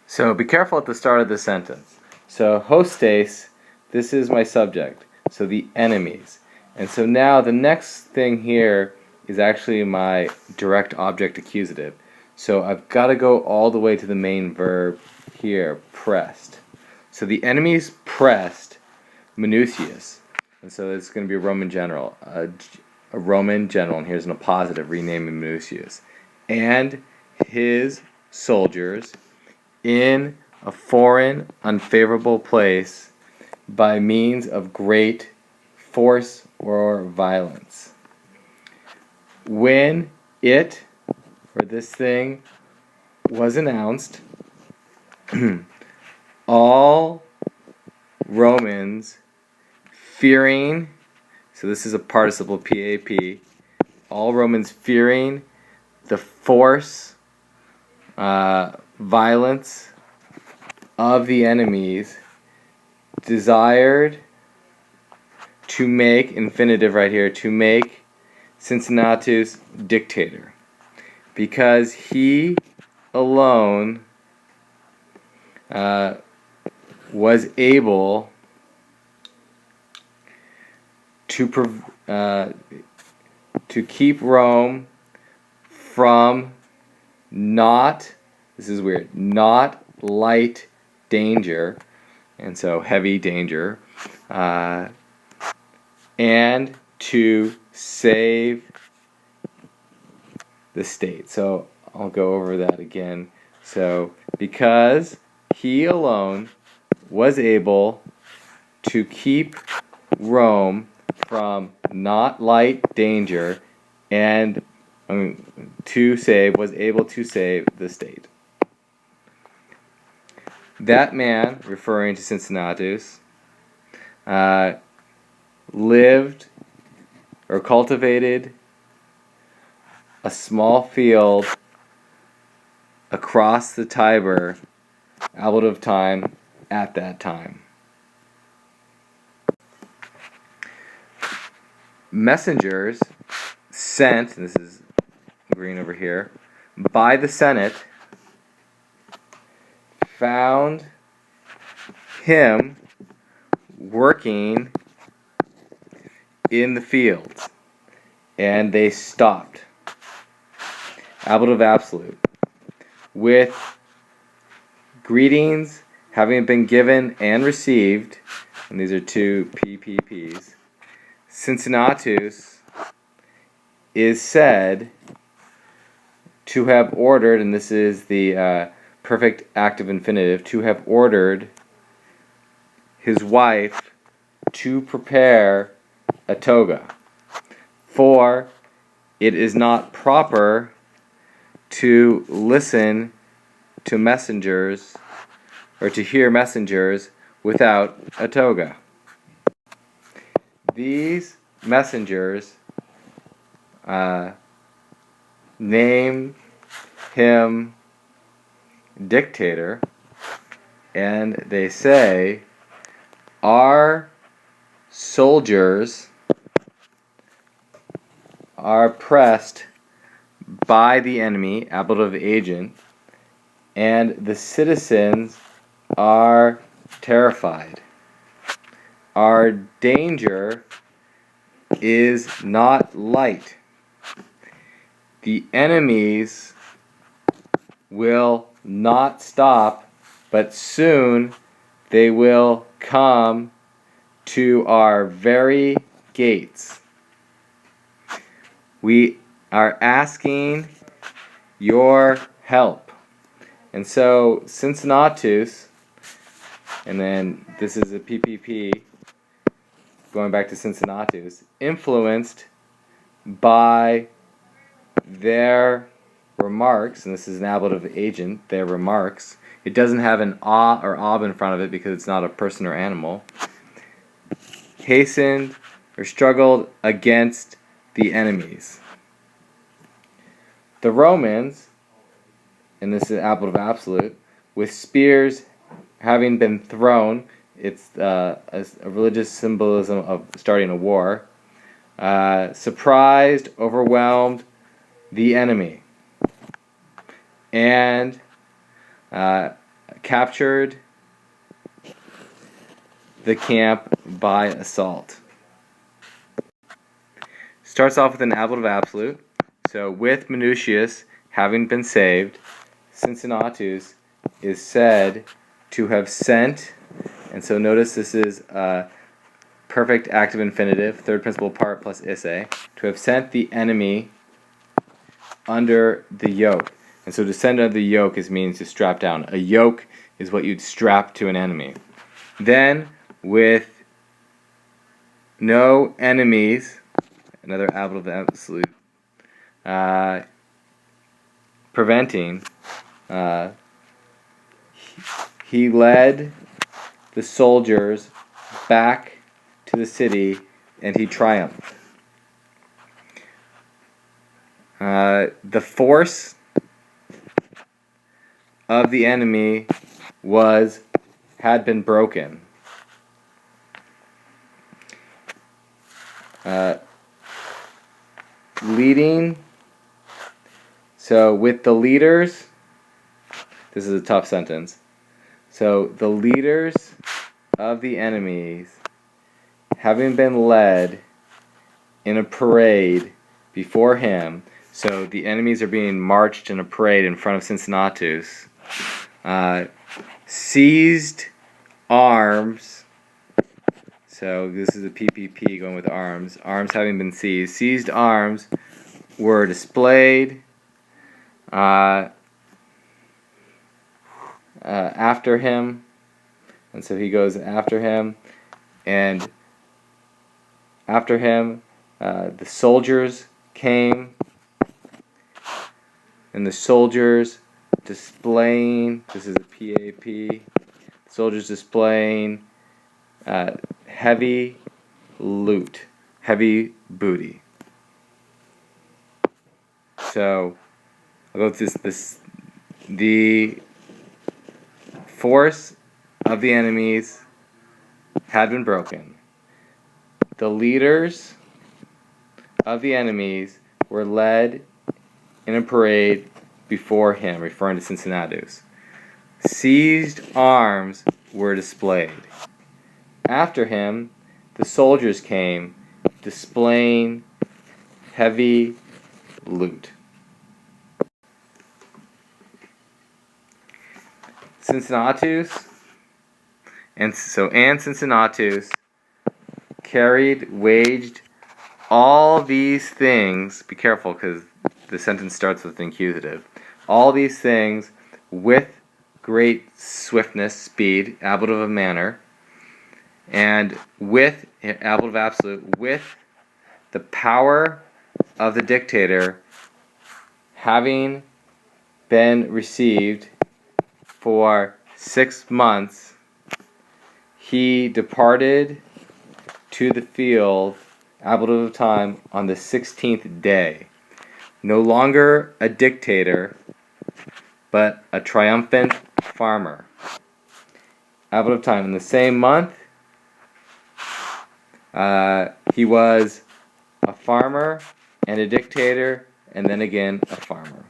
So be careful at the start of the sentence. So hostes, this is my subject. So the enemies. And so now the next thing here is actually my direct object accusative. So I've got to go all the way to the main verb here, pressed. So the enemies pressed Minucius. And so it's going to be a Roman general. A Roman general, and here's an appositive renaming Minucius. And his soldiers in a foreign, unfavorable place by means of great force or violence. When it, or this thing, was announced, all Romans fearing, so this is a participle PAP, all Romans fearing the force, violence of the enemies, desired to make, infinitive right here, to make Cincinnatus dictator, because he alone was able to keep Rome from not, this is weird, not light danger, and so heavy danger, and to save the state. So I'll go over that again. So because he alone was able to keep Rome from not light danger and was able to save the state. That man, referring to Cincinnatus, lived or cultivated a small field across the Tiber out of time at that time. Messengers sent, and this is green over here, by the Senate found him working in the fields, and they stopped. Ablative absolute. With greetings having been given and received, and these are two PPPs, Cincinnatus is said to have ordered, and this is the perfect active infinitive, to have ordered his wife to prepare a toga. For it is not proper to listen to messengers or to hear messengers without a toga. These messengers name him dictator, and they say, our soldiers are pressed by the enemy, ablative agent, and the citizens are terrified. Our danger is not light. The enemies will not stop, but soon they will come to our very gates. We are asking your help. And so Cincinnatus, and then this is a PPP, going back to Cincinnatus, influenced by their remarks, and this is an ablative agent, their remarks. It doesn't have an a or ob in front of it because it's not a person or animal. Hastened or struggled against the enemies. The Romans, and this is ablative absolute, with spears having been thrown, it's a religious symbolism of starting a war, surprised, overwhelmed the enemy. And captured the camp by assault. Starts off with an ablative absolute. So with Minucius having been saved, Cincinnatus is said to have sent, and so notice this is a perfect active infinitive, third principal part plus isse, to have sent the enemy under the yoke. And so to send under the yoke means to strap down. A yoke is what you'd strap to an enemy. Then with no enemies, another ablative absolute, preventing, he led the soldiers back to the city and he triumphed. The force of the enemy had been broken. Leading, so with the leaders, this is a tough sentence. So the leaders of the enemies having been led in a parade before him, so the enemies are being marched in a parade in front of Cincinnatus, seized arms. So this is a PPP going with arms. Arms having been seized. Seized arms were displayed after him. And so he goes after him. And after him, the soldiers came. And the soldiers displaying, this is a PAP, soldiers displaying heavy loot, heavy booty. So I'll go with this. The force of the enemies had been broken. The leaders of the enemies were led in a parade before him, referring to Cincinnatus. Seized arms were displayed. After him, the soldiers came, displaying heavy loot. Cincinnatus, and Cincinnatus waged all these things. Be careful, because the sentence starts with an accusative. All these things with great swiftness, speed, ablative of manner, and with ablative absolute, with the power of the dictator having been received for 6 months, he departed to the field, ablative of time, on the 16th day. No longer a dictator, but a triumphant farmer. Ablative time. In the same month, he was a farmer and a dictator, and then again a farmer.